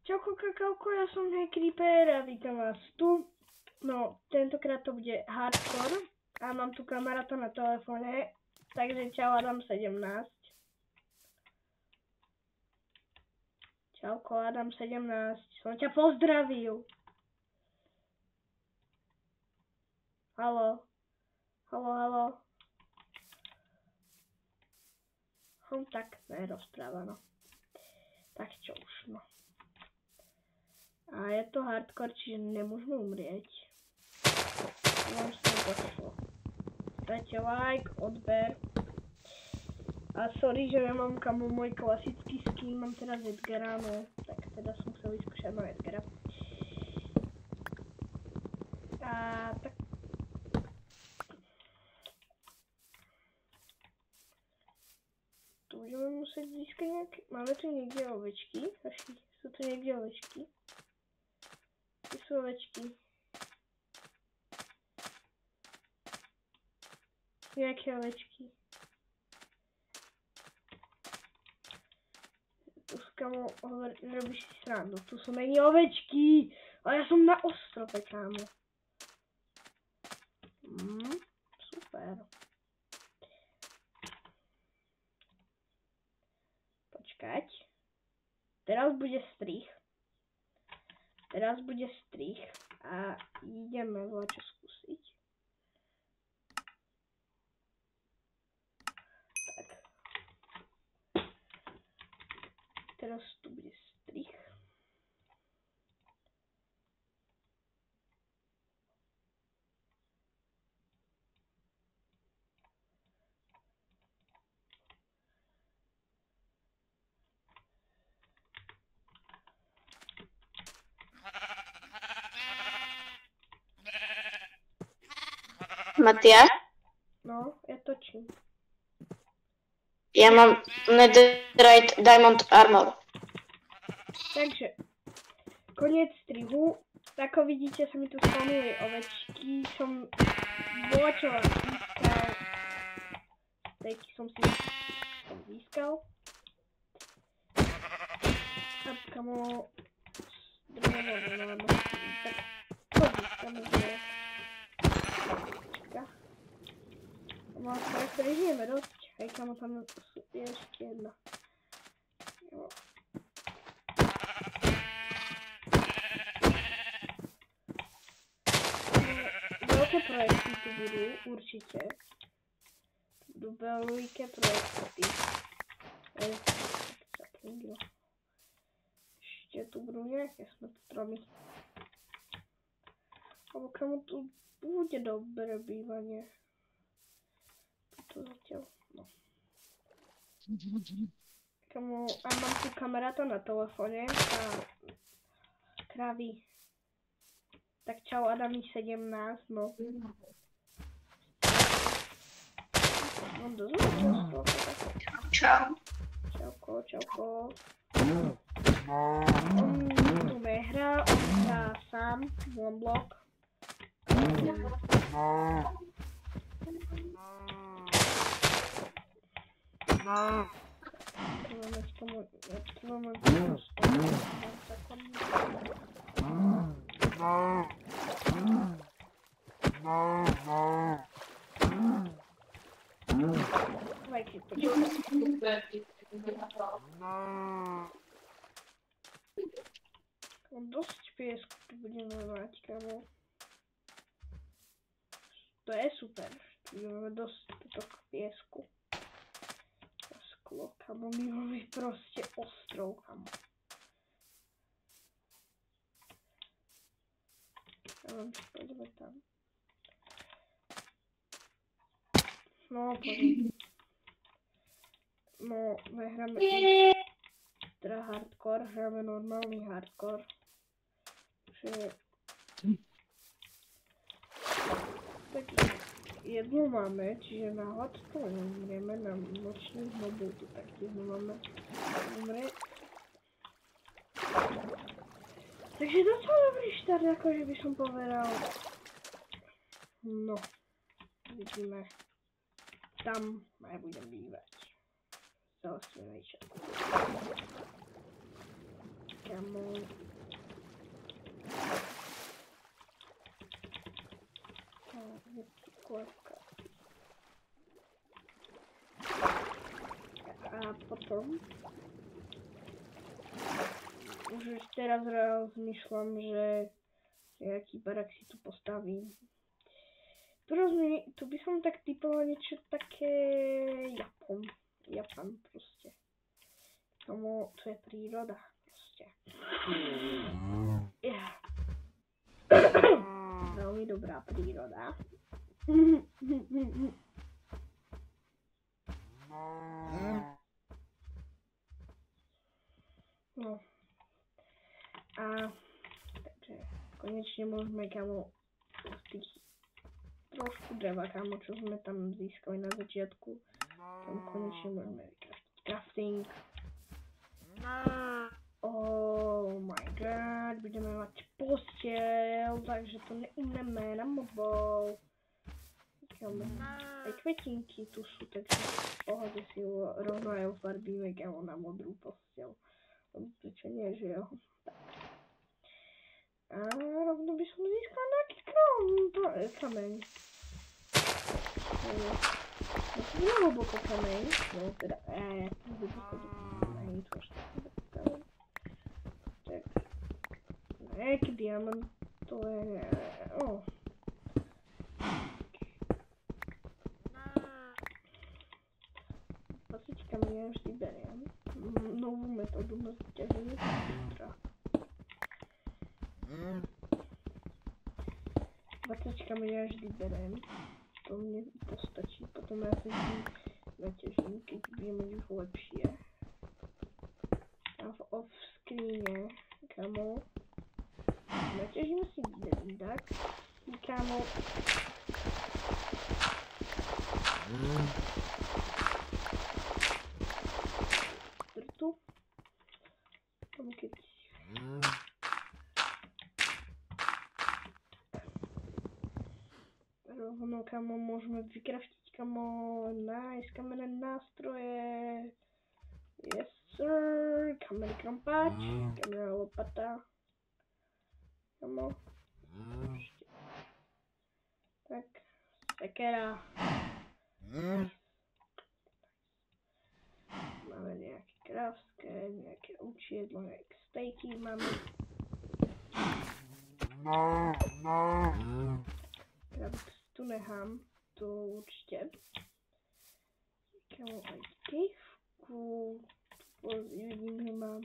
Čauko kakauko, ja som Creeper a vítam vás tu. No, tentokrát to bude hardcore a mám tu kamaráta na telefóne, takže čau Adam 17. Čauko Adam 17, som ťa pozdravil. Haló. Haló. Tak nerozpráva, no. Tak čo už, no. A je to hardcore, čiže nemôžeme umrieť. Vám sa to pošlo. Dajte like, odber. A sorry, že nemám kamo môj klasický skin, mám teraz Edgara, no. Tak teda som chcel vyskúšať na Edgara. A tak... Tu budeme musieť získať nejaké... Máme tu niekde ovečky? Sú tu niekde ovečky? Kde sú ovečky? Nejaké ovečky. Tu sú kamo, robíš si srandu. Tu sú není ovečky! A ja som na ostrove, kámo. Super. Počkať. Teraz bude strih. A ideme voľačo skúsiť. Tak. Teraz tu bude strih. Matias? No, ja točím. Ja mám Netherite Diamond Armor. Takže, koniec strihu. Ako vidíte, sa mi tu spomínali ovečky. Som voľačo získal. Stejky som si získal. A kamo... Drevo, tak to získame zle. Kamo, teraz prežijeme dosť. Hej, kamo, tam je ešte jedna. Jo. Veľké projekty tu budú, určite. Budú veľké projekty. Ešte tu budú nejaké stromy. Alebo kamo tu bude dobré bývanie. Toto zatiaľ, no. Kamo, a mám tu kamaráta na telefóne a krávy. Tak čau Adami 17, no. Mám dosť často. Čau. Čauko. On tu nehrá, on hrá sám, one block. Dosť piesku tu budeme mať, kamo. To je super. Tu máme dosť piesku. Sklo, kamo, my máme proste ostrov, kamo. Poďme tam. No, poďme. No, nehráme teda hardcore, hráme normálny hardcore. Tak jednu máme, čiže na hladko neumrieme, na nočných mobu tu taktiež nemáme umrieť. Takže docela dobrý štart, akože by som povedal. No, vidíme. Tam aj budem bývať. Zase nejčas. Kamo. polevka. A potom už teraz rozmýšľam, že nejaký barak si tu postavím. Tu by som tak typoval niečo také Japan proste. Tomu to je príroda proste. Veľmi dobrá príroda. No. A takže konečne môžeme kamo z tých trošku dreva, kamo, čo sme tam získali na začiatku. Tam konečne môžeme vykraftiť crafting. Oh my god, budeme mať posteľ, takže to neumneme na mobile. Aj kvetinky tu sú, takže v pohode si ho rovno aj ofarbíme kamo na modrú posteľ. Prečo nie, že jo? Tak. A rovno by som získal nejaký kameň. No to je hlboko kameň, no teda hlboko do kameň, to až kameň. Tak, nejaký diamant, to je, 20 kameň vždy beriem. Novú metódu na zaťaženie filtra. 20 kameň vždy beriem. To mne postačí. Potom ja sa vždy naťažím, keď budem mať už lepšie. A v off-screene, kamo, naťažíme si tak, kamo. Drtu. Tam keď rovno kamo môžeme vykraftiť kamo nice kamenné nástroje. Yes sir, kamenný krampáč, kamenná lopata. Kamo. Tak, sekera. Máme nejaké krávské, nejaké učiedlo, nejaké stejky máme. Krabicu tu nechám, to určite. Kamo aj kejvku. Vidím, že mám.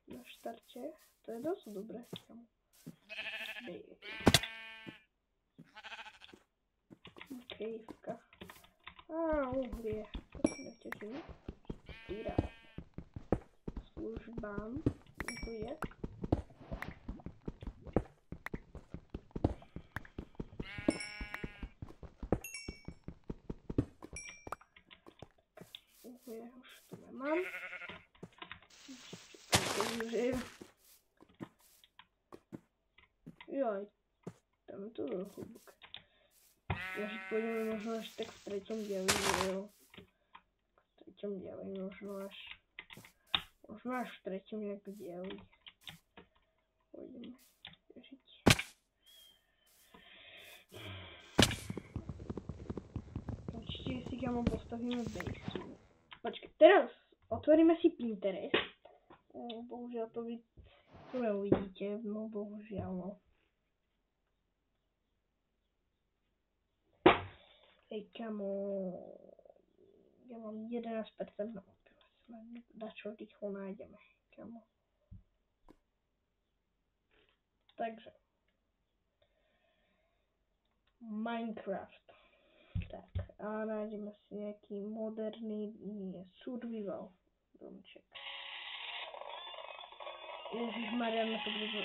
Na štarte. To je dosť dobré. Kamo. Kejvka. Uhlie. To si neťažím. Stýrať. Službám. To je. Uhlie už tu nemám. Joj. Tam je to hlboké. Takže pôjdeme možno až tak v treťom dieli, jo. V treťom dieli, možno až v treťom nejak dieli. Pôjdeme žiť. Určite si kamo postavíme base. Počkaj, teraz otvoríme si Pinterest. Bohužiaľ to vy tu neuvidíte, no bohužiaľ no. Hej kamo, ja mám 11% na mobilu, dačo rýchlo nájdeme, kamo. Takže, Minecraft, tak a nájdeme si nejaký moderný, survival domček. Ježišmaria, na to bude.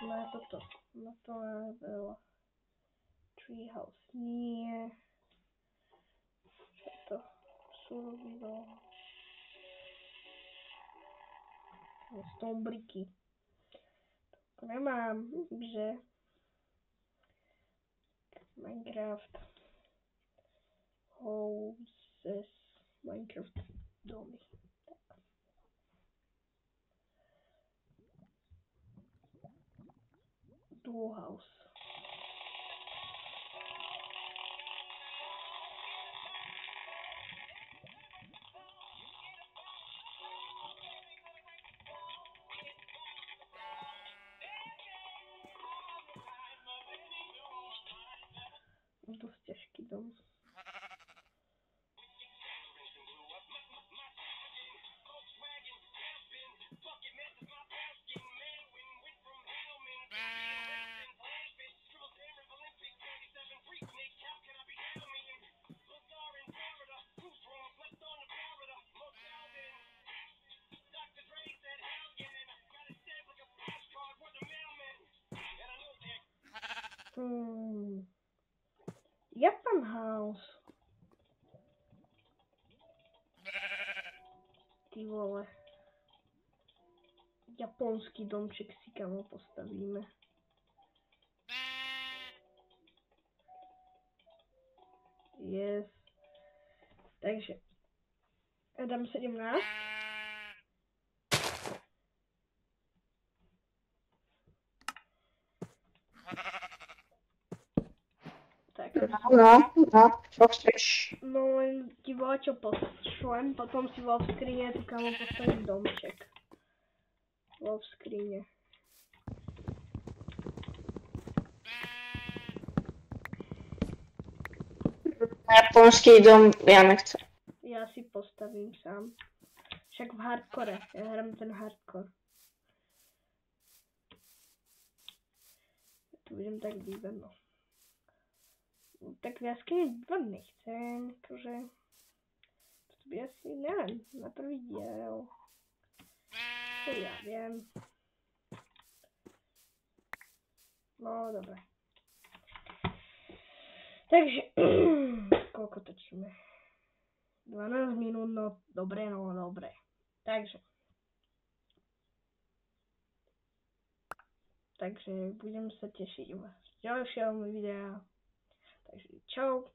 Na toto, na to veľa. Treehouse nie. Čo to? Survival. Stone bricky. To nemám, že Minecraft. Houses. Minecraft domy. Tak. Duo house. Dost těžký dom. Japan House. Ty vole. Japonský domček si kamo postavíme. Yes. Takže. Dám 17. Tak. No, čo chceš? No len ti čo pošlem, potom si vo skrine tu kamo postavíš domček. Vo skrine. Japonský dom ja nechcem. Ja si postavím sám. Však v hardcore, ja hrám ten hardcore. Tu budem tak bývať, no. Tak v jaskyni bývať nechcem, akože... To by asi, neviem, na prvý diel. To ja viem. No, dobre. Takže, koľko točíme? 12 minút, no dobre, no dobre. Takže budem sa tešiť u vás v ďalšom videa. Takže čau.